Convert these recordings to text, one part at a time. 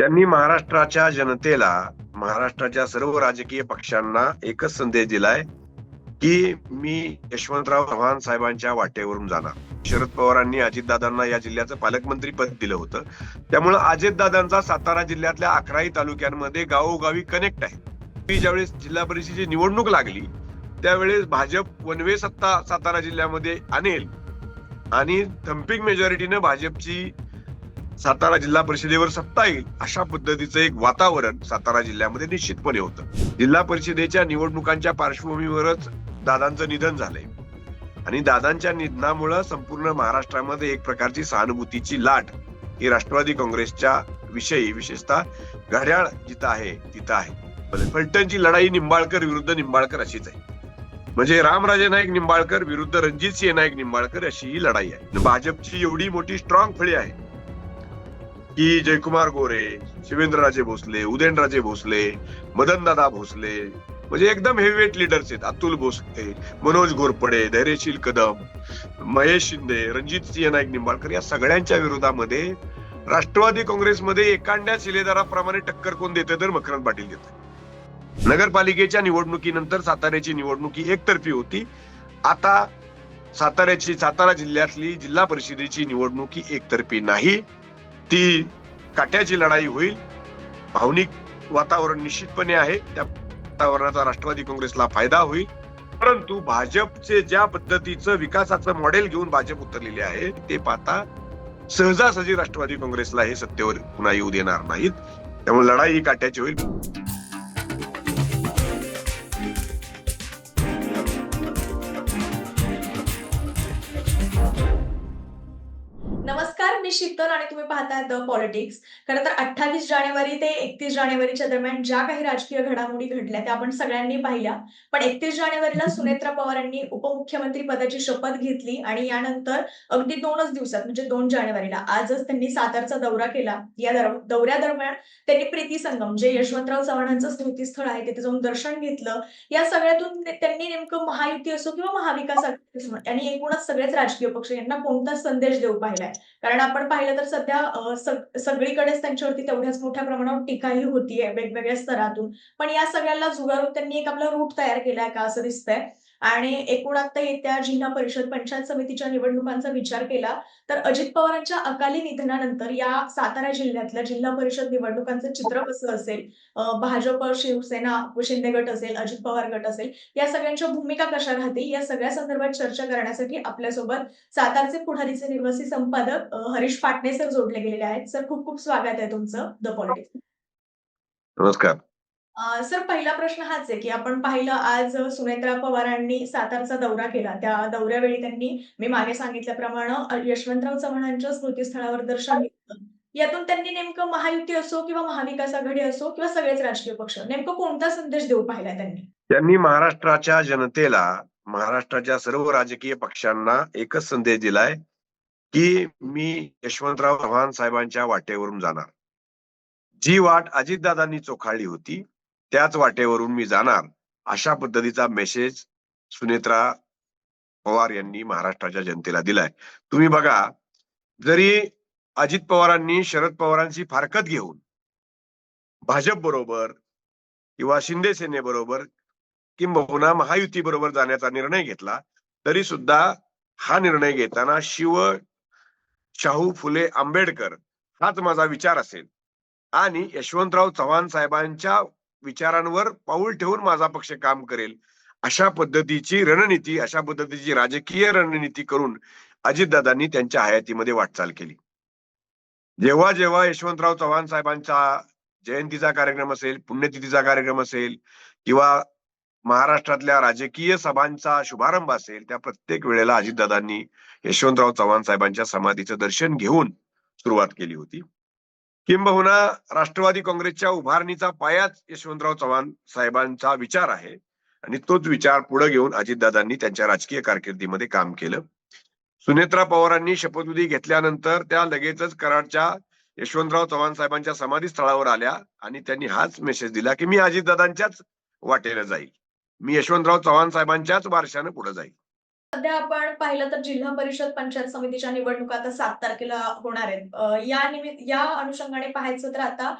त्यांनी महाराष्ट्राच्या जनतेला, महाराष्ट्राच्या सर्व राजकीय पक्षांना एकच संदेश दिलाय की मी यशवंतराव चव्हाण साहेबांच्या वाटेवरून जाणार. शरद पवारांनी अजितदादांना या जिल्ह्याचं पालकमंत्री पद दिलं होतं. त्यामुळे अजितदादांचा सातारा जिल्ह्यातल्या 11 तालुक्यांमध्ये गावोगावी कनेक्ट आहे. ज्यावेळेस जिल्हा परिषदेची निवडणूक लागली त्यावेळेस भाजप वनवे सत्ता सातारा जिल्ह्यामध्ये आणेल आणि थम्पिंग मेजॉरिटीने भाजपची सातारा जिल्हा परिषदेवर सत्ता येईल अशा पद्धतीचं एक वातावरण सातारा जिल्ह्यामध्ये निश्चितपणे होतं. जिल्हा परिषदेच्या निवडणुकांच्या पार्श्वभूमीवरच दादांचं निधन झालंय आणि दादांच्या निधनामुळे संपूर्ण महाराष्ट्रामध्ये एक प्रकारची सहानुभूतीची लाट ही राष्ट्रवादी काँग्रेसच्या विषयी, विशेषतः घड्याळ जिथं आहे तिथं आहे. फलटणची लढाई निंबाळकर विरुद्ध निंबाळकर अशीच आहे. म्हणजे रामराजे नाईक निंबाळकर विरुद्ध रणजितसिंह नाईक निंबाळकर अशी ही लढाई आहे. भाजपची एवढी मोठी स्ट्रॉंग फळी आहे की जयकुमार गोरे, शिवेंद्रराजे भोसले, उदयनराजे भोसले, मदनदादा भोसले, म्हणजे एकदम हेवीवेट लीडर्स आहेत. अतुल भोसले, मनोज घोरपडे, धैर्यशील कदम, महेश शिंदे, रणजितसिंह नाईक निंबाळकर या सगळ्यांच्या विरोधामध्ये राष्ट्रवादी काँग्रेसमध्ये एकांड्या शिलेदाराप्रमाणे टक्कर कोण देते तर मकरंद पाटील देतात. नगरपालिकेच्या निवडणुकीनंतर साताऱ्याची निवडणूक ही एकतर्फी होती. आता सातारा जिल्ह्यातली जिल्हा परिषदेची निवडणूक ही एकतर्फी नाही, ती काट्याची लढाई होईल. भावनिक वातावरण निश्चितपणे आहे. त्या वातावरणाचा राष्ट्रवादी काँग्रेसला फायदा होईल. परंतु भाजपचे ज्या पद्धतीचं विकासाचं मॉडेल घेऊन भाजप उतरलेले आहे ते पाहता सहजासहजी राष्ट्रवादी काँग्रेसला हे सत्तेवर पुन्हा येऊ देणार नाहीत. त्यामुळे लढाई ही काट्याची होईल. नमस्कार, मी शीतल आणि तुम्ही पाहताय द पॉलिटिक्स. खरं तर 28 जानेवारी ते 31 जानेवारीच्या दरम्यान ज्या काही राजकीय घडामोडी घडल्या त्या आपण सगळ्यांनी पाहिल्या. पण 31 जानेवारीला सुनेत्रा पवारांनी उपमुख्यमंत्री पदाची शपथ घेतली आणि यानंतर अगदी 2च दिवसात म्हणजे 2 जानेवारीला आजच त्यांनी सातारचा दौरा केला. या दौऱ्यादरम्यान त्यांनी प्रीती संगम जे यशवंतराव चव्हाणांचं स्मृतीस्थळ आहे तिथे जाऊन दर्शन घेतलं. या सगळ्यातून त्यांनी नेमकं महायुती असो किंवा महाविकास आघाडी असो आणि एकूणच सगळेच राजकीय पक्ष यांना कोणता संदेश देऊ पाहिलाय. कारण आपण पाहिलं तर सध्या सगळीकडेच त्यांच्यावरती तेवढ्याच मोठ्या प्रमाणावर टीकाही होतीये वेगवेगळ्या स्तरातून. पण या सगळ्याला झुगारून त्यांनी एक आपला रूट तयार केलाय का असं दिसतंय. आणि एकूण आता येत्या जिल्हा परिषद पंचायत समितीच्या निवडणुकांचा विचार केला तर अजित पवारांच्या अकाली निधनानंतर या सातारा जिल्ह्यातल्या जिल्हा परिषद निवडणुकांचं चित्र कसं असेल, भाजप, शिवसेना, शिंदे गट असेल, अजित पवार गट असेल, या सगळ्यांच्या भूमिका कशा राहतील या सगळ्या संदर्भात चर्चा करण्यासाठी आपल्यासोबत सातारचे पुढारीचे निर्वासी संपादक हरीश पाटणे सर जोडले गेलेले आहेत. सर, खूप खूप स्वागत आहे तुमचं द पॉलिटिक्स. नमस्कार. सर, पहिला प्रश्न हाच आहे की आपण पाहिलं आज सुनेत्रा पवारांनी सातारचा दौरा केला. त्या दौऱ्यावेळी त्यांनी मी मागे सांगितल्याप्रमाणे यशवंतराव चव्हाणांच्या स्मृतीस्थळावर दर्शन घेतलं. यातून त्यांनी नेमकं महायुती असो किंवा महाविकास आघाडी असो किंवा सगळेच राजकीय पक्ष नेमकं कोणता संदेश देऊ पाहिला त्यांनी? त्यांनी महाराष्ट्राच्या जनतेला, महाराष्ट्राच्या सर्व राजकीय पक्षांना एकच संदेश दिलाय की मी यशवंतराव चव्हाण साहेबांच्या वाटेवरून जाणार. जी वाट अजितदादांनी चोखाळली होती त्याच वाटेवरून मी जाणार अशा पद्धतीचा मेसेज सुनेत्रा पवार यांनी महाराष्ट्राच्या जनतेला दिलाय. तुम्ही बघा, जरी अजित पवारांनी शरद पवारांची फारकत घेऊन भाजप बरोबर किंवा शिंदे सेनेबरोबर किंबहुना महायुती बरोबर जाण्याचा निर्णय घेतला तरी सुद्धा हा निर्णय घेताना शाहू फुले आंबेडकर हाच माझा विचार असेल आणि यशवंतराव चव्हाण साहेबांच्या विचारांवर पाऊल ठेवून माझा पक्ष काम करेल अशा पद्धतीची रणनीती, अशा पद्धतीची राजकीय रणनीती करून अजितदादांनी त्यांच्या हयातीमध्ये वाटचाल केली. जेव्हा जेव्हा यशवंतराव चव्हाण साहेबांचा जयंतीचा कार्यक्रम असेल, पुण्यतिथीचा कार्यक्रम असेल किंवा महाराष्ट्रातल्या राजकीय सभांचा शुभारंभ असेल, त्या प्रत्येक वेळेला अजितदादांनी यशवंतराव चव्हाण साहेबांच्या समाधीचं दर्शन घेऊन सुरुवात केली होती. किंबहुना राष्ट्रवादी काँग्रेसच्या उभारणीचा पायाच यशवंतराव चव्हाण साहेबांचा विचार आहे आणि तोच विचार पुढे घेऊन अजितदादांनी त्यांच्या राजकीय कारकिर्दीमध्ये काम केलं. सुनेत्रा पवारांनी शपथविधी घेतल्यानंतर त्या लगेचच कराडच्या यशवंतराव चव्हाण साहेबांच्या समाधी स्थळावर आल्या आणि त्यांनी हाच मेसेज दिला की मी अजितदादांच्याच वाटेनं जाईल, मी यशवंतराव चव्हाण साहेबांच्याच वारशानं पुढे जाईल. सध्या आपण पाहिलं तर जिल्हा परिषद पंचायत समितीच्या निवडणुका आता 7 तारखेला होणार आहेत. या अनुषंगाने पाहायचं तर आता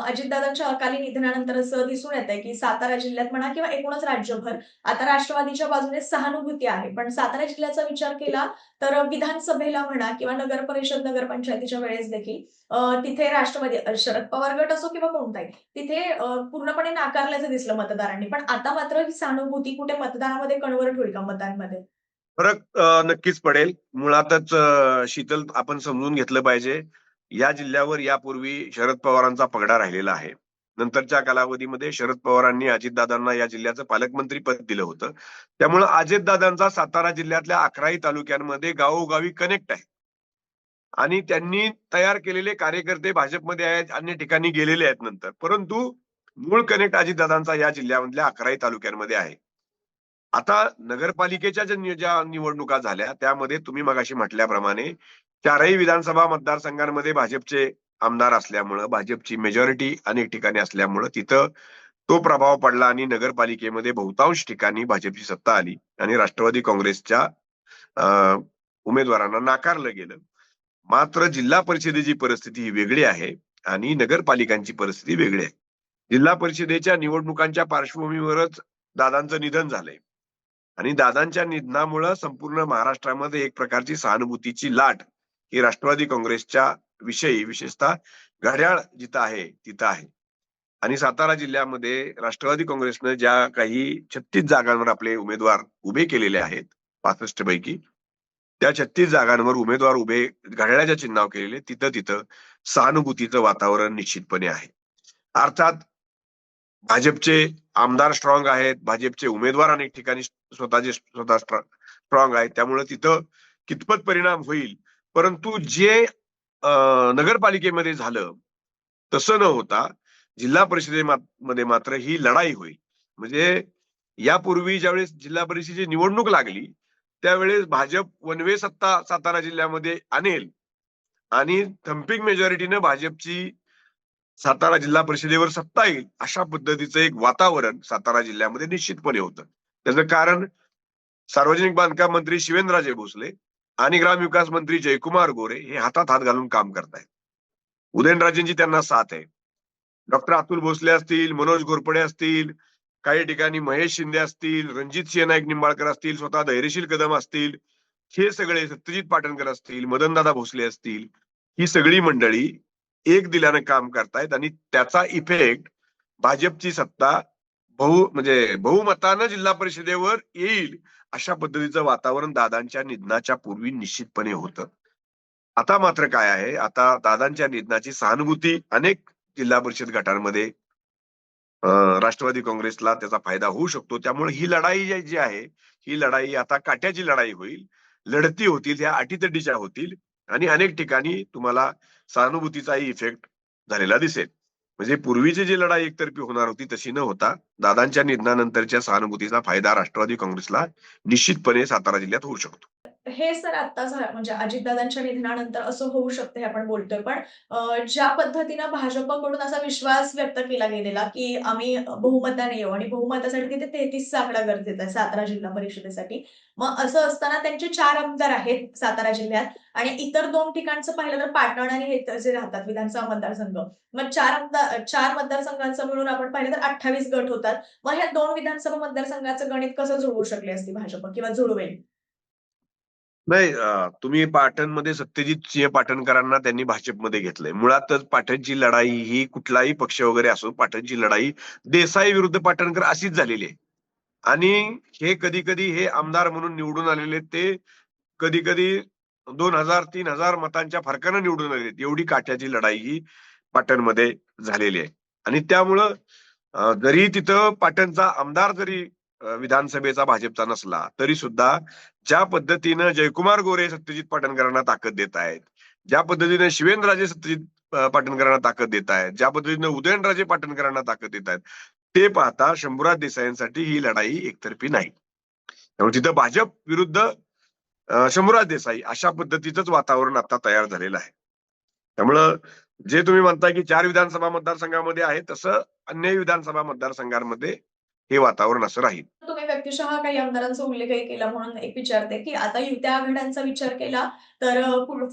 अजितदादांच्या अकाली निधनानंतर असं दिसून येतंय, की सातारा जिल्ह्यात म्हणा किंवा एकूणच राज्यभर आता राष्ट्रवादीच्या बाजूने सहानुभूती आहे. पण सातारा जिल्ह्याचा विचार केला तर विधानसभेला म्हणा किंवा नगर परिषद, नगरपंचायतीच्या वेळेस देखील तिथे राष्ट्रवादी शरद पवार गट असो किंवा कोणताही, तिथे पूर्णपणे नाकारल्याचं दिसलं मतदारांनी. पण आता मात्र ही सहानुभूती कुठे मतदानामध्ये कन्व्हर्ट होईल का मतांमध्ये? फरक नक्कीच पडेल. मुळातच शीतल आपण समजून घेतलं पाहिजे. या जिल्ह्यावर यापूर्वी शरद पवारांचा पगडा राहिलेला आहे. नंतरच्या कालावधीमध्ये शरद पवारांनी अजितदादांना या जिल्ह्याचं पालकमंत्री पद दिलं होतं. त्यामुळं अजितदादांचा सातारा जिल्ह्यातल्या 11ही तालुक्यांमध्ये गावोगावी कनेक्ट आहे. आणि त्यांनी तयार केलेले कार्यकर्ते भाजपमध्ये आहेत, अन्य ठिकाणी गेलेले आहेत नंतर. परंतु मूळ कनेक्ट अजितदादांचा या जिल्ह्यामधल्या 11ही तालुक्यांमध्ये आहे. आता नगरपालिकेच्या ज्या निवडणुका झाल्या त्यामध्ये तुम्ही मगाशी म्हटल्याप्रमाणे 4ही विधानसभा मतदारसंघांमध्ये भाजपचे आमदार असल्यामुळं, भाजपची मेजॉरिटी अनेक ठिकाणी असल्यामुळं तिथं तो प्रभाव पडला आणि नगरपालिकेमध्ये बहुतांश ठिकाणी भाजपची सत्ता आली आणि राष्ट्रवादी काँग्रेसच्या उमेदवारांना नाकारलं गेलं. मात्र जिल्हा परिषदेची परिस्थिती ही वेगळी आहे आणि नगरपालिकांची परिस्थिती वेगळी आहे. जिल्हा परिषदेच्या निवडणुकांच्या पार्श्वभूमीवरच दादांचं निधन झालंय आणि दादांच्या निधनामुळं संपूर्ण महाराष्ट्रामध्ये एक प्रकारची सहानुभूतीची लाट ही राष्ट्रवादी काँग्रेसच्या विषयी विशेषतः घड्याळ जिथं आहे तिथं आहे. आणि सातारा जिल्ह्यामध्ये राष्ट्रवादी काँग्रेसनं ज्या काही 36 जागांवर आपले उमेदवार उभे केलेले आहेत 65 पैकी, त्या 36 जागांवर उमेदवार उभे घड्याळाच्या चिन्हावर केलेले तिथं तिथं सहानुभूतीचं वातावरण निश्चितपणे आहे. अर्थात भाजपचे आमदार स्ट्रॉंग आहेत, भाजपचे उमेदवार अनेक ठिकाणी स्वतः स्ट्रॉंग आहेत. त्यामुळे तिथं कितपत परिणाम होईल, परंतु जे नगरपालिकेमध्ये झालं तसं न होता जिल्हा परिषदेमध्ये मात्र ही लढाई होईल. म्हणजे यापूर्वी ज्यावेळेस जिल्हा परिषदेची निवडणूक लागली त्यावेळेस भाजप वन वे सत्ता सातारा जिल्ह्यामध्ये आणेल आणि थम्पिंग मेजॉरिटीनं भाजपची सातारा जिल्हा परिषदेवर सत्ता येईल अशा पद्धतीचं एक वातावरण सातारा जिल्ह्यामध्ये निश्चितपणे होतं. त्याचं कारण सार्वजनिक बांधकाम मंत्री शिवेंद्रराजे भोसले आणि ग्रामविकास मंत्री जयकुमार गोरे हे हातात हात घालून काम करतायत. उदयनराजेंची त्यांना साथ आहे. डॉक्टर अतुल भोसले असतील, मनोज घोरपडे असतील, काही ठिकाणी महेश शिंदे असतील, रणजित सिंह नाईक निंबाळकर असतील, स्वतः धैर्यशील कदम असतील, हे सगळे सत्यजित पाटणकर असतील, मदनदादा भोसले असतील, ही सगळी मंडळी एक दिल्यानं काम करतायत आणि त्याचा इफेक्ट भाजपची सत्ता बहुमतानं जिल्हा परिषदेवर येईल अशा पद्धतीचं वातावरण दादांच्या निधनाच्या पूर्वी निश्चितपणे होतं. आता मात्र काय आहे, आता दादांच्या निधनाची सहानुभूती अनेक जिल्हा परिषद गटांमध्ये राष्ट्रवादी काँग्रेसला त्याचा फायदा होऊ शकतो. त्यामुळे ही लढाई जी आहे ही लढाई आता काट्याची लढाई होईल. लढती होतील, ह्या अटीतटीच्या होतील आणि अनेक ठिकाणी तुम्हाला सहानुभूतीचाही इफेक्ट झालेला दिसेल. म्हणजे पूर्वीची जी लढाई एकतर्फी होणार होती तशी न होता दादांच्या निधनानंतरच्या सहानुभूतीचा फायदा राष्ट्रवादी काँग्रेसला निश्चितपणे सातारा जिल्ह्यात होऊ शकतो. हे सर आता म्हणजे अजितदादांच्या निधनानंतर असं होऊ शकतं हे आपण बोलतोय. पण ज्या पद्धतीनं भाजपकडून असा विश्वास व्यक्त केला गेलेला, की आम्ही बहुमताने येऊ आणि बहुमतासाठी तिथे 33चा आकडा गरजेचा आहे सातारा जिल्हा परिषदेसाठी. मग असं असताना त्यांचे 4 आमदार आहेत सातारा जिल्ह्यात आणि इतर 2 ठिकाणचं पाहिलं तर पाटण आणि हे जे राहतात विधानसभा मतदारसंघ. मग 4 मतदारसंघांचं मिळून आपण पाहिलं तर 28 गट होतात. मग ह्या 2 विधानसभा मतदारसंघाचं गणित कसं जुळवू शकली असती भाजप किंवा जुळवेल? नाही, तुम्ही पाटणमध्ये सत्यजित सिंह पाटणकरांना त्यांनी भाजपमध्ये घेतलंय. मुळातच पाटणची लढाई ही कुठलाही पक्ष वगैरे असो, पाटणची लढाई देसाई विरुद्ध पाटणकर अशीच झालेली आहे. आणि हे कधी कधी हे आमदार म्हणून निवडून आलेले ते कधी कधी 2000-3000 मतांच्या फरकानं निवडून आलेले. एवढी काट्याची लढाई ही पाटणमध्ये झालेली आहे. आणि त्यामुळं जरी तिथं पाटणचा आमदार जरी विधानसभेचा भाजपचा नसला तरी सुद्धा ज्या पद्धतीनं जयकुमार गोरे सत्यजित पाटणकरांना ताकद देत आहेत, ज्या पद्धतीने शिवेंद्रराजे सत्यजित पाटणकरांना ताकद देत आहेत, ज्या पद्धतीने उदयनराजे पाटणकरांना ताकद देत आहेत, ते पाहता शंभूराज देसाईंसाठी ही लढाई एकतर्फी नाही. त्यामुळे तिथं भाजप विरुद्ध शंभूराज देसाई अशा पद्धतीचंच वातावरण आता तयार झालेलं आहे. त्यामुळं जे तुम्ही म्हणताय की 4 विधानसभा मतदारसंघामध्ये आहे तसं अन्य विधानसभा मतदारसंघांमध्ये हे वातावरण असं राहील. तुम्ही व्यक्तिशः काही आमदारांचा उल्लेखही केला म्हणून एक विचारते, की आता युत्या आघाड्यांचा विचार केला तर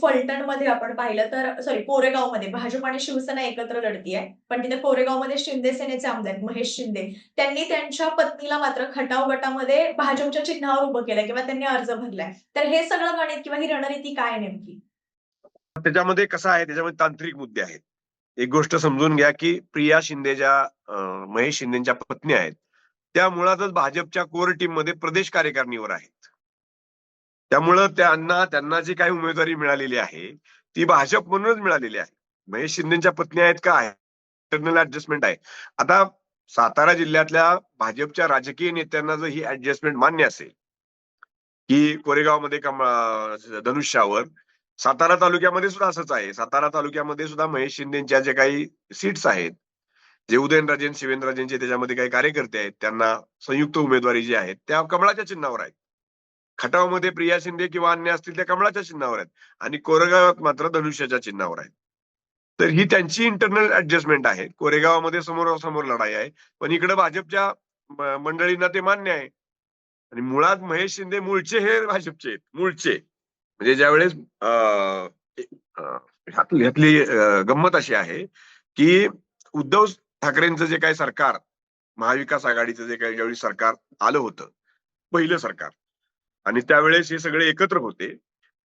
फलटणमध्ये आपण पाहिलं तर कोरेगावमध्ये भाजप आणि शिवसेना एकत्र लढतीये. पण तिथे कोरेगावमध्ये शिंदे सेनेचे आमदार आहेत, महेश शिंदे. त्यांनी त्यांच्या पत्नीला मात्र खटाव गटामध्ये भाजपच्या चिन्हावर उभं केलंय किंवा त्यांनी अर्ज भरलाय. तर हे सगळं गणित किंवा ही रणनीती काय आहे नेमकी? त्याच्यामध्ये कसं आहे, त्याच्यामध्ये तांत्रिक मुद्दे आहेत. एक गोष्ट समजून घ्या की प्रिया शिंदे ज्या महेश शिंदेच्या पत्नी आहेत, त्या मुळातच भाजपच्या कोर टीम मध्ये प्रदेश कार्यकारिणीवर आहेत. त्यामुळं त्यांना जी काही उमेदवारी मिळालेली आहे ती भाजप म्हणूनच मिळालेली आहे. महेश शिंदेच्या पत्नी आहेत का, आहे इंटरनल ऍडजस्टमेंट आहे. आता सातारा जिल्ह्यातल्या भाजपच्या राजकीय नेत्यांना जर ही ऍडजस्टमेंट मान्य असेल की कोरेगावमध्ये धनुष्यावर, सातारा तालुक्यामध्ये सुद्धा असंच आहे. सातारा तालुक्यामध्ये सुद्धा महेश शिंदेच्या जे काही सीट्स आहेत, जे उदयनराजे शिवेंद्रराजेंचे त्याच्यामध्ये काही कार्यकर्ते आहेत, त्यांना संयुक्त उमेदवारी जी आहेत त्या कमळाच्या चिन्हावर आहेत. खटावमध्ये प्रिया शिंदे किंवा अन्य असतील त्या कमळाच्या चिन्हावर आहेत आणि कोरेगावात मात्र धनुष्याच्या चिन्हावर आहेत. तर ही त्यांची इंटरनल ऍडजस्टमेंट आहे. कोरेगावामध्ये समोरासमोर लढाई आहे, पण इकडे भाजपच्या मंडळींना ते मान्य आहे. आणि मुळात महेश शिंदे मूळचे हे भाजपचे आहेत, मूळचे. म्हणजे ज्यावेळेस ह्यातली गंमत अशी आहे की उद्धव ठाकरेंचं जे काही सरकार, महाविकास आघाडीचं जे काही ज्यावेळी सरकार आलं होतं, पहिलं सरकार, आणि त्यावेळेस हे सगळे एकत्र होते,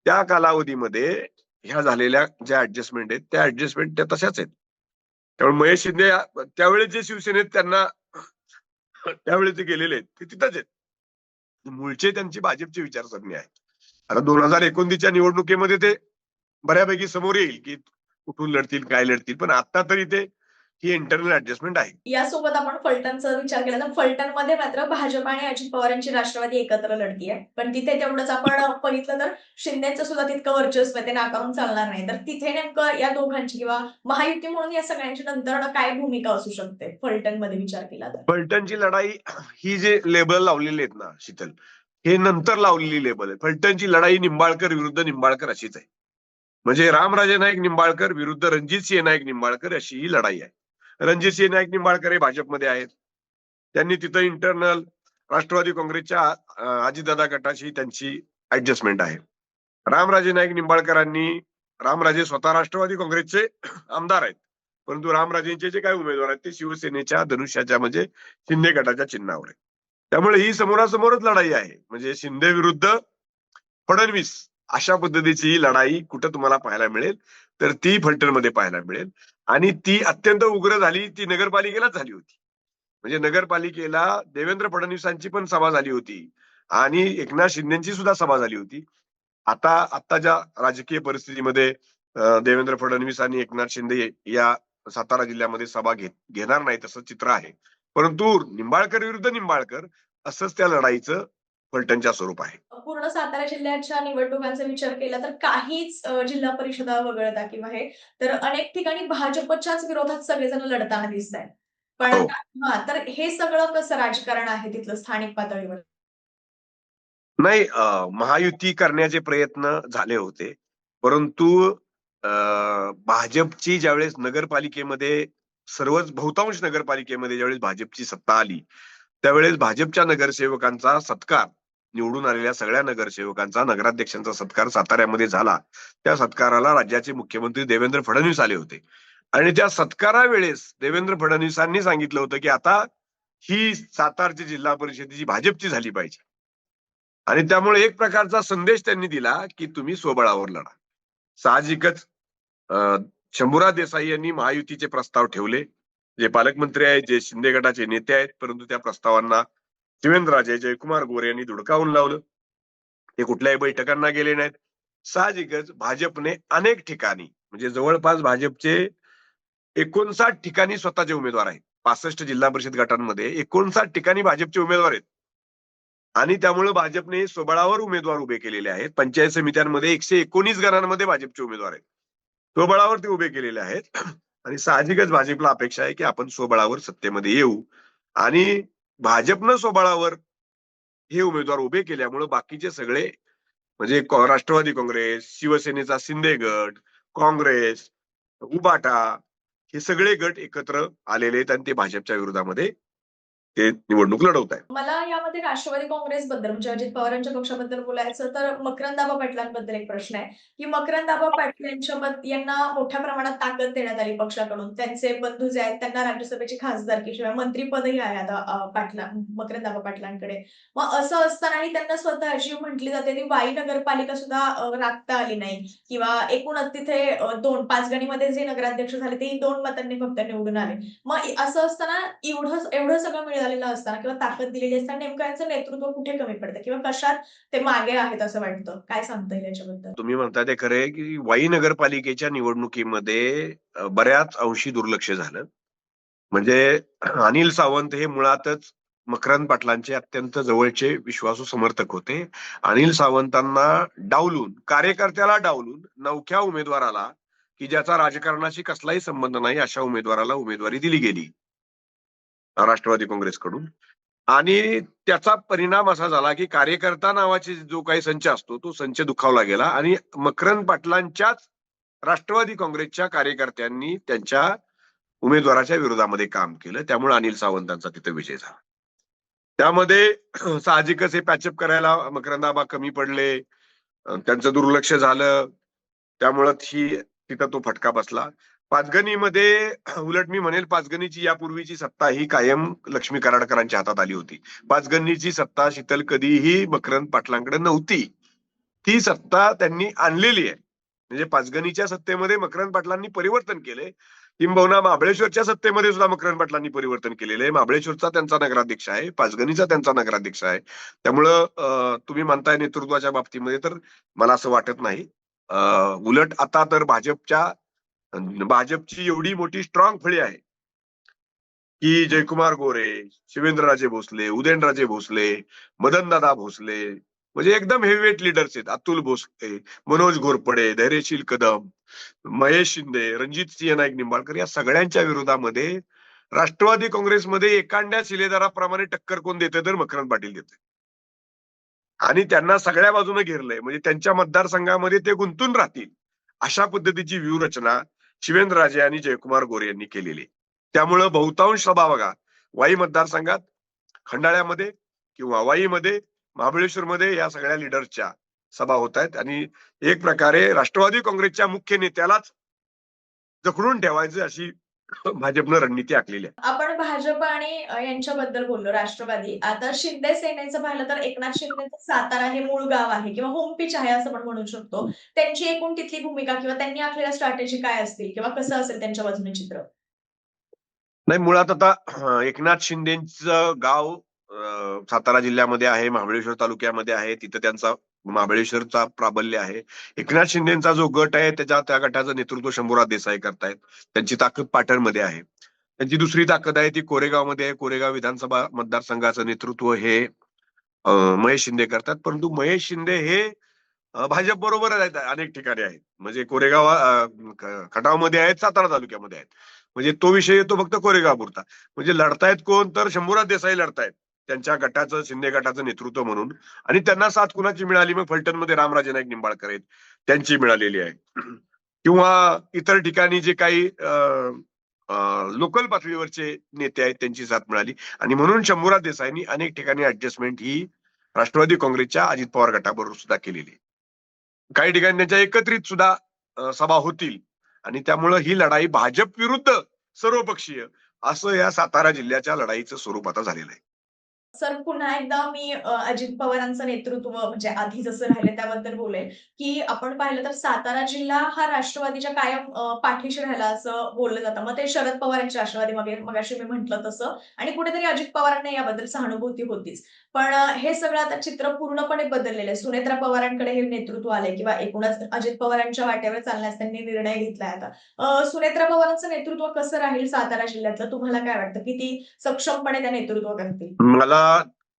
त्या कालावधीमध्ये ह्या झालेल्या ज्या ऍडजस्टमेंट आहेत त्या ऍडजस्टमेंट त्या तशाच आहेत. त्यामुळे महेश शिंदे त्यावेळेस जे शिवसेनेत त्यांना त्यावेळेस जे गेलेले आहेत ते तिथंच आहेत. मूळचे त्यांची भाजपची विचारसरणी आहे. आता 2029च्या निवडणुकीमध्ये ते बऱ्यापैकी समोर येईल की कुठून लढतील, काय लढतील, पण आता तरी ते ही इंटरनल ऍडजस्टमेंट आहे. यासोबत आपण फलटणचा विचार केला तर फलटणमध्ये मात्र भाजप आणि अजित पवारांची राष्ट्रवादी एकत्र लढतीये. पण तिथे तेवढंच आपण बघितलं तर शिंदेचं सुद्धा तितकं वर्चस्व आहे, ते नाकारून चालणार नाही. तर तिथे नेमकं या दोघांची किंवा महायुती म्हणून या सगळ्यांची नंतर काय भूमिका असू शकते फलटणमध्ये विचार केला तर? फलटणची लढाई ही जे लेबल लावलेले आहेत ना शीतल, हे नंतर लावलेली लेबल आहे. फलटणची लढाई निंबाळकर विरुद्ध निंबाळकर अशीच आहे. म्हणजे रामराजे नाईक निंबाळकर विरुद्ध रणजितसिंह नाईक निंबाळकर अशी ही लढाई आहे. रणजितसिंह नाईक निंबाळकर हे भाजपमध्ये आहेत. त्यांनी तिथं इंटरनल राष्ट्रवादी काँग्रेसच्या अजितदादा गटाशी त्यांची ऍडजस्टमेंट आहे. रामराजे नाईक निंबाळकरांनी, रामराजे स्वतः राष्ट्रवादी काँग्रेसचे आमदार आहेत, परंतु रामराजेंचे जे काही उमेदवार आहेत ते शिवसेनेच्या धनुष्याच्या म्हणजे शिंदे गटाच्या चिन्हावर आहे. त्यामुळे ही समोरासमोरच लढाई आहे. म्हणजे शिंदे विरुद्ध फडणवीस अशा पद्धतीची ही लढाई कुठं तुम्हाला पाहायला मिळेल तर ती फलटणमध्ये पाहायला मिळेल. आणि ती अत्यंत उग्र झाली, ती नगरपालिकेलाच झाली होती. म्हणजे नगरपालिकेला देवेंद्र फडणवीसांची पण सभा झाली होती आणि एकनाथ शिंदेची सुद्धा सभा झाली होती. आताच्या राजकीय परिस्थितीमध्ये देवेंद्र फडणवीस आणि एकनाथ शिंदे या सातारा जिल्ह्यामध्ये सभा घेणार नाही तसं चित्र आहे. परंतु निंबाळकर विरुद्ध निंबाळकर असंच त्या लढाईचं फलटणच्या स्वरूप आहे. पूर्ण सातारा जिल्ह्याच्या निवडणुकांचा विचार केला तर काहीच जिल्हा परिषदा वगळता किंवा हे तर अनेक ठिकाणी भाजपच्याच विरोधात सगळेजण लढताना दिसत आहेत. पण हो. तर हे सगळं कसं राजकारण आहे तिथलं स्थानिक पातळीवर? नाही, महायुती करण्याचे प्रयत्न झाले होते, परंतु भाजपची ज्यावेळेस नगरपालिकेमध्ये सर्वच बहुतांश नगरपालिकेमध्ये ज्यावेळेस भाजपची सत्ता आली त्यावेळेस भाजपच्या नगरसेवकांचा सत्कार, निवडून आलेल्या सगळ्या नगरसेवकांचा, नगराध्यक्षांचा सत्कार साताऱ्यामध्ये झाला. त्या सत्काराला राज्याचे मुख्यमंत्री देवेंद्र फडणवीस आले होते आणि त्या सत्कारावेळेस देवेंद्र फडणवीसांनी सांगितलं होतं की आता ही सातारची जिल्हा परिषदेची भाजपची झाली पाहिजे. आणि त्यामुळे एक प्रकारचा संदेश त्यांनी दिला की तुम्ही स्वबळावर लढा. साहजिकच शंभूराज देसाई यांनी महायुतीचे प्रस्ताव ठेवले, जे पालकमंत्री आहेत, जे शिंदे गटाचे नेते आहेत, परंतु त्या प्रस्तावांना शिवेंद्रराजे, जयकुमार गोरे यांनी धुडकावून लावलं. ते कुठल्याही बैठकांना गेले नाहीत. साहजिकच भाजपने अनेक ठिकाणी म्हणजे जवळपास भाजपचे 59 ठिकाणी स्वतःचे उमेदवार आहेत. 65 जिल्हा परिषद गटांमध्ये 59 ठिकाणी भाजपचे उमेदवार आहेत आणि त्यामुळे भाजपने स्वबळावर उमेदवार उभे केलेले आहेत. पंचायत समित्यांमध्ये 119 गणांमध्ये भाजपचे उमेदवार आहेत, स्वबळावर ते उभे केलेले आहेत. आणि साहजिकच भाजपला अपेक्षा आहे की आपण स्वबळावर सत्तेमध्ये येऊ आणि भाजपनं स्वबळावर हे उमेदवार उभे केल्यामुळे बाकीचे सगळे म्हणजे राष्ट्रवादी काँग्रेस, शिवसेनेचा शिंदे गट, काँग्रेस, उबाटा हे सगळे गट एकत्र आलेले आहेत आणि ते भाजपच्या विरोधामध्ये ते निवडणूक लढवत आहेत. मला यामध्ये राष्ट्रवादी काँग्रेसबद्दल म्हणजे अजित पवारांच्या पक्षाबद्दल बोलायचं तर मकरंदाबा पाटलांबद्दल एक प्रश्न आहे, की मकरंदाबा पाटील यांना मोठ्या प्रमाणात ताकद देण्यात आली पक्षाकडून. त्यांचे बंधू जे आहेत त्यांना राज्यसभेची खासदारकी शिवाय मंत्रिपदही आहे आता मकरंदाबा पाटलांकडे. मग असं असतानाही त्यांना स्वतः अशी म्हटली जाते ती वाई नगरपालिका सुद्धा राखता आली नाही किंवा एकूणच तिथे 5 गणीमध्ये जे नगराध्यक्ष झाले तेही 2 मतांनी फक्त निवडून आले. मग असं असताना एवढं एवढं सगळं मिळालेलं असताना किंवा ताकद दिलेली असताना नेमकं यांचं नेतृत्व कुठे कमी पडतं किंवा कशात ते मागे आहेत असं वाटतं? काय सांगता येईल याच्याबद्दल? तुम्ही म्हणता ते खरं आहे, की वाई नगरपालिकेच्या निवडणुकीमध्ये बऱ्याच अंशी दुर्लक्ष झालं. म्हणजे अनिल सावंत हे मुळातच मकरंद पाटलांचे अत्यंत जवळचे विश्वासू समर्थक होते. अनिल सावंतांना डावलून, कार्यकर्त्याला डावलून नवख्या उमेदवाराला, की ज्याचा राजकारणाशी कसलाही संबंध नाही, अशा उमेदवाराला उमेदवारी दिली गेली राष्ट्रवादी काँग्रेसकडून. आणि त्याचा परिणाम असा झाला, की कार्यकर्ता नावाचे जो काही संच असतो तो संच दुखावला गेला आणि मकरंद पाटलांच्याच राष्ट्रवादी काँग्रेसच्या कार्यकर्त्यांनी त्यांच्या उमेदवाराच्या विरोधामध्ये काम केलं. त्यामुळे अनिल सावंतांचा तिथे विजय झाला. त्यामध्ये साहजिकच हे पॅचअप करायला मकरंदाबा कमी पडले, त्यांचं दुर्लक्ष झालं. त्यामुळं तिथं तो फटका बसला. पाचगणीमध्ये उलट मी म्हणेल पाचगणीची यापूर्वीची सत्ता ही कायम लक्ष्मी कराडकरांच्या हातात आली होती. पाचगणीची सत्ता शीतल कधीही मकरंद पाटलांकडे नव्हती. ती सत्ता त्यांनी आणलेली आहे. म्हणजे पाचगणीच्या सत्तेमध्ये मकरंद पाटलांनी परिवर्तन केले. किंबहुना महाबळेश्वरच्या सत्तेमध्ये सुद्धा मकरंद पाटलांनी परिवर्तन केलेलं आहे. महाबळेश्वरचा त्यांचा नगराध्यक्ष आहे, पाचगणीचा त्यांचा नगराध्यक्ष आहे. त्यामुळं तुम्ही म्हणताय नेतृत्वाच्या बाबतीमध्ये तर मला असं वाटत नाही. उलट आता तर भाजपची एवढी मोठी स्ट्रॉंग फळी आहे की जयकुमार गोरे, शिवेंद्रराजे भोसले, उदयनराजे भोसले, मदनदादा भोसले, म्हणजे एकदम हेवीवेट लीडर्स आहेत. अतुल भोसले, मनोज घोरपडे, धैर्यशील कदम, महेश शिंदे, रणजितसिंह नाईक निंबाळकर या सगळ्यांच्या विरोधामध्ये राष्ट्रवादी काँग्रेसमध्ये एकांड्या शिलेदाराप्रमाणे टक्कर कोण देते तर मकरंद पाटील देते. आणि त्यांना सगळ्या बाजूने घेरलंय, म्हणजे त्यांच्या मतदारसंघामध्ये ते गुंतून राहतील अशा पद्धतीची व्यूहरचना शिवेंद्रराजे आणि जयकुमार गोरे यांनी केलेली. त्यामुळं बहुतांश सभा बघा वाई मतदारसंघात, खंडाळ्यामध्ये किंवा वाईमध्ये, महाबळेश्वरमध्ये या सगळ्या लिडर्सच्या सभा होत आहेत आणि एक प्रकारे राष्ट्रवादी काँग्रेसच्या मुख्य नेत्यालाच जखडून ठेवायचं अशी भाजपनं रणनीती आखलेली आहे. आपण भाजप आणि यांच्याबद्दल बोललो राष्ट्रवादी. आता शिंदे सेनेचं पाहिलं तर एकनाथ शिंदेचं सातारा हे मूळ गाव आहे किंवा होम पिच आहे असं पण म्हणू शकतो. त्यांची एकूण तिथली भूमिका किंवा त्यांनी आखलेल्या स्ट्रॅटेजी काय असतील किंवा कसं असेल त्यांच्या बाजूने चित्र? नाही, मुळात आता एकनाथ शिंदेचं गाव सातारा जिल्ह्यामध्ये आहे, महाबळेश्वर तालुक्यामध्ये आहे. तिथं त्यांचा महाबळेश्वरचा प्राबल्य आहे. एकनाथ शिंदेचा जो गट आहे त्या गटाचं नेतृत्व शंभूराज देसाई करतायत. त्यांची ताकद पाटणमध्ये आहे. त्यांची दुसरी ताकद आहे ती कोरेगावमध्ये आहे. कोरेगाव विधानसभा मतदारसंघाचं नेतृत्व हे महेश शिंदे करतात. परंतु महेश शिंदे हे भाजप बरोबर आहेत, अनेक ठिकाणी आहेत. म्हणजे कोरेगाव खटावमध्ये आहेत, सातारा तालुक्यामध्ये आहेत. म्हणजे तो विषय येतो फक्त कोरेगाव पुरता. म्हणजे लढतायत कोण तर शंभूराज देसाई लढतायत त्यांच्या गटाचं, शिंदे गटाचं नेतृत्व म्हणून. आणि त्यांना साथ कुणाची मिळाली मग फलटणमध्ये रामराजे नाईक निंबाळकर आहेत, त्यांची मिळालेली आहे. किंवा इतर ठिकाणी जे काही लोकल पातळीवरचे नेते आहेत त्यांची साथ मिळाली. आणि म्हणून शंभूराज देसाईंनी अनेक ठिकाणी ऍडजस्टमेंट ही राष्ट्रवादी काँग्रेसच्या अजित पवार गटाबरोबर सुद्धा केलेली. काही ठिकाणी त्यांच्या एकत्रित सुद्धा सभा होतील आणि त्यामुळं ही लढाई भाजप विरुद्ध सर्वपक्षीय असं या सातारा जिल्ह्याच्या लढाईचं स्वरूप आता झालेलं आहे. सर पुन्हा एकदा मी अजित पवारांचं नेतृत्व म्हणजे आधी जसं राहिलं त्याबद्दल बोलेल, की आपण पाहिलं तर सातारा जिल्हा हा राष्ट्रवादीच्या कायम पाठीशी राहिला असं बोललं जातं. मग ते शरद पवार यांच्या राष्ट्रवादी मगाशी मी म्हटलं तसं आणि कुठेतरी अजित पवारांना याबद्दल सहानुभूती होतीच. पण हे सगळं आता चित्र पूर्णपणे बदललेलं आहे. सुनेत्रा पवारांकडे हे नेतृत्व आलंय किंवा एकूणच अजित पवारांच्या वाटेवर चालण्यास त्यांनी निर्णय घेतलाय आता. सुनेत्रा पवारांचं नेतृत्व कसं राहील सातारा जिल्ह्यातलं तुम्हाला काय वाटतं? किती सक्षमपणे त्या नेतृत्व करतील? मला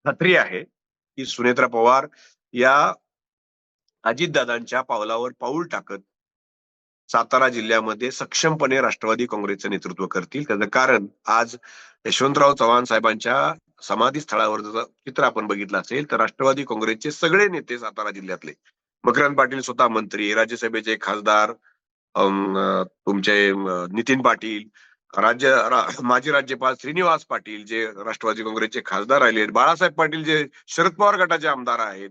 खात्री आहे की सुनेत्रा पवार या अजितदादांच्या पावलावर पाऊल टाकत सातारा जिल्ह्यामध्ये सक्षमपणे राष्ट्रवादी काँग्रेसचं नेतृत्व करतील. त्याचं कारण आज यशवंतराव चव्हाण साहेबांच्या समाधी स्थळावर जर चित्र आपण बघितलं असेल तर राष्ट्रवादी काँग्रेसचे सगळे नेते सातारा जिल्ह्यातले, मकरंद पाटील स्वतः मंत्री, राज्यसभेचे खासदार, तुमचे नितीन पाटील, माजी राज्यपाल श्रीनिवास पाटील जे राष्ट्रवादी काँग्रेसचे खासदार राहिले आहेत, बाळासाहेब पाटील जे शरद पवार गटाचे आमदार आहेत,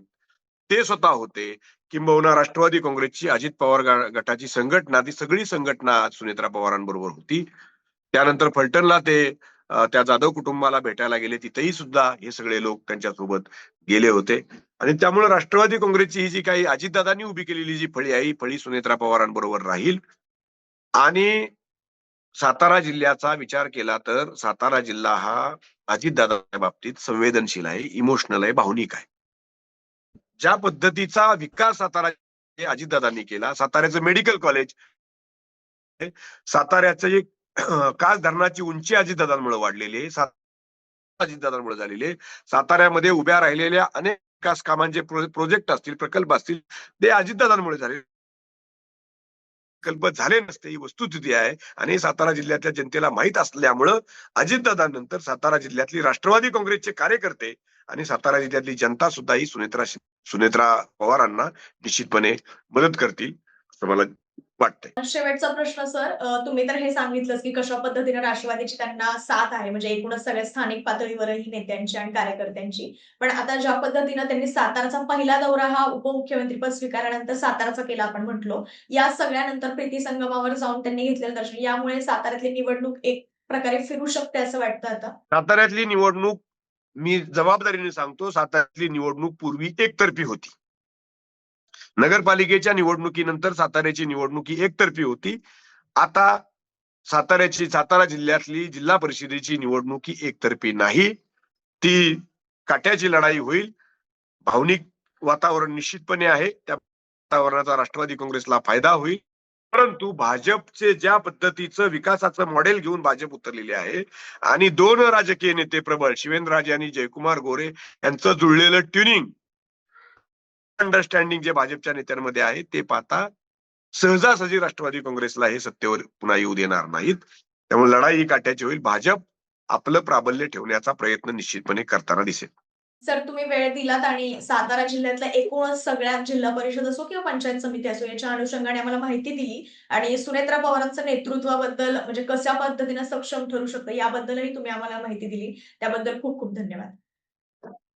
ते स्वतः होते. किंबहुना राष्ट्रवादी काँग्रेसची अजित पवार गटाची संघटना, ती सगळी संघटना सुनेत्रा पवारांबरोबर होती. त्यानंतर फलटणला ते त्या जाधव कुटुंबाला भेटायला गेले, तिथेही सुद्धा हे सगळे लोक त्यांच्यासोबत गेले होते. आणि त्यामुळे राष्ट्रवादी काँग्रेसची ही जी काही अजितदादांनी उभी केलेली जी फळी आहे, ही फळी सुनेत्रा पवारांबरोबर राहील. आणि सातारा जिल्ह्याचा विचार केला तर सातारा जिल्हा हा अजितदादांच्या बाबतीत संवेदनशील आहे, इमोशनल आहे, भावनिक आहे. ज्या पद्धतीचा विकास सातारा अजितदादांनी केला, साताऱ्याचं मेडिकल कॉलेज, साताऱ्याचं एक कास धरणाची उंची अजितदादांमुळे वाढलेली आहे, अजितदादांमुळे झालेली आहे. साताऱ्यामध्ये उभ्या राहिलेल्या अनेक विकास कामांचे प्रोजेक्ट असतील, प्रकल्प असतील, ते अजितदादांमुळे झाले. प्रकल्प झाले नसते ही वस्तुस्थिती आहे. आणि सातारा जिल्ह्यातल्या जनतेला माहित असल्यामुळं अजितदादांनंतर सातारा जिल्ह्यातली राष्ट्रवादी काँग्रेसचे कार्यकर्ते आणि सातारा जिल्ह्यातली जनता सुद्धा ही सुनेत्रा पवारांना निश्चितपणे मदत करतील असं मला वाटतंय. शेवटचा प्रश्न सर, तुम्ही तर हे सांगितलंच की कशा पद्धतीने राष्ट्रवादीची त्यांना साथ आहे, म्हणजे एकूणच सगळ्या स्थानिक पातळीवरही नेत्यांची आणि कार्यकर्त्यांची. पण आता ज्या पद्धतीनं त्यांनी साताराचा पहिला दौरा हा उपमुख्यमंत्रीपद स्वीकारल्यानंतर साताराचा केला आपण म्हटलो, या सगळ्यानंतर प्रीती संगमावर जाऊन त्यांनी घेतलेलं दर्शन, यामुळे साताऱ्यातली निवडणूक एक प्रकारे फिरू शकते असं वाटतं आता? साताऱ्यातली निवडणूक, मी जबाबदारीने सांगतो, साताऱ्यातली निवडणूक पूर्वी एकतर्फी होती. नगरपालिकेच्या निवडणुकीनंतर साताऱ्याची निवडणूक ही एकतर्फी होती. आता सातारा जिल्ह्यातली जिल्हा परिषदेची निवडणूक ही एकतर्फी नाही, ती काट्याची लढाई होईल. भावनिक वातावरण निश्चितपणे आहे, त्या वातावरणाचा राष्ट्रवादी काँग्रेसला फायदा होईल. परंतु भाजपचे ज्या पद्धतीचं विकासाचं मॉडेल घेऊन भाजप उतरलेले आहे आणि दोन राजकीय नेते प्रबळ, शिवेंद्रराजे आणि जयकुमार गोरे यांचं जुळलेलं ट्युनिंग, अंडरस्टँडिंग जे भाजपच्या नेत्यांमध्ये आहे, ते पाहता सहजासहजी राष्ट्रवादी काँग्रेसला हे सत्तेवर पुन्हा येऊ देणार नाहीत. त्यामुळे लढाई ही काट्याची होईल. भाजप आपलं प्राबल्य ठेवण्याचा प्रयत्न निश्चितपणे करताना दिसेल. सर, तुम्ही वेळ दिलात आणि सातारा जिल्ह्यातल्या एकूणच सगळ्या जिल्हा परिषद असो किंवा पंचायत समिती असो, याच्या अनुषंगाने आम्हाला माहिती दिली आणि सुनेत्रा पवारांचं नेतृत्वाबद्दल, म्हणजे कशा पद्धतीने सक्षम ठरू शकतं याबद्दलही तुम्ही आम्हाला माहिती दिली. त्याबद्दल खूप खूप धन्यवाद.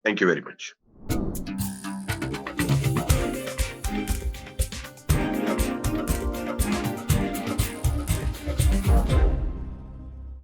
Thank you very much.